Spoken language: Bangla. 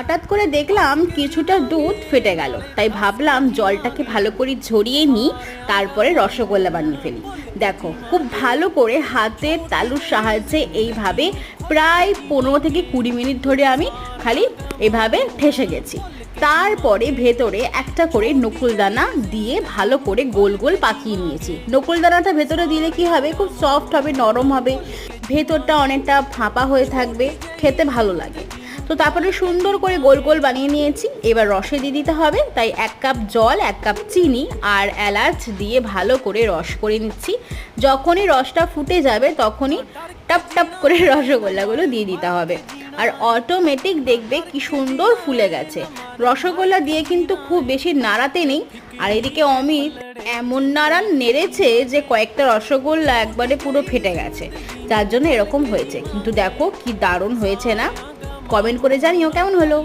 হঠাৎ করে দেখলাম কিছুটা দুধ ফেটে গেল, তাই ভাবলাম জলটাকে ভালো করে ঝরিয়ে নিই, তারপরে রসগোল্লা বানিয়ে ফেলি। দেখো খুব ভালো করে হাতের তালুর সাহায্যে এইভাবে প্রায় 15 থেকে 20 মিনিট ধরে আমি খালি এভাবে ঠেসে গেছি। তারপরে ভেতরে একটা করে নকুলদানা দিয়ে ভালো করে গোল গোল পাকিয়ে নিয়েছি। নকুলদানাটা ভেতরে দিলে কি হবে, খুব সফট হবে, নরম হবে, ভেতরটা অনেকটা ফাঁপা হয়ে থাকবে, খেতে ভালো লাগে। তো তারপরে সুন্দর করে গোল গোল বানিয়ে নিয়েছি। এবার রসে দিয়ে দিতে হবে, তাই 1 কাপ জল, 1 কাপ চিনি আর এলাচ দিয়ে ভালো করে রস করে নিচ্ছি। যখনই রসটা ফুটে যাবে তখনই টপ টপ করে রসগোল্লাগুলো দিয়ে দিতে হবে, আর অটোমেটিক দেখবে কি সুন্দর ফুলে গেছে। রসগোল্লা দিয়ে কিন্তু খুব বেশি নাড়াতে নেই। আর এদিকে অমিত এমন নাড়ান নেড়েছে যে কয়েকটা রসগোল্লা একবারে পুরো ফেটে গেছে, যার জন্য এরকম হয়েছে। কিন্তু দেখো কি দারুণ হয়েছে না? কমেন্ট করে জানিও কেমন হলো।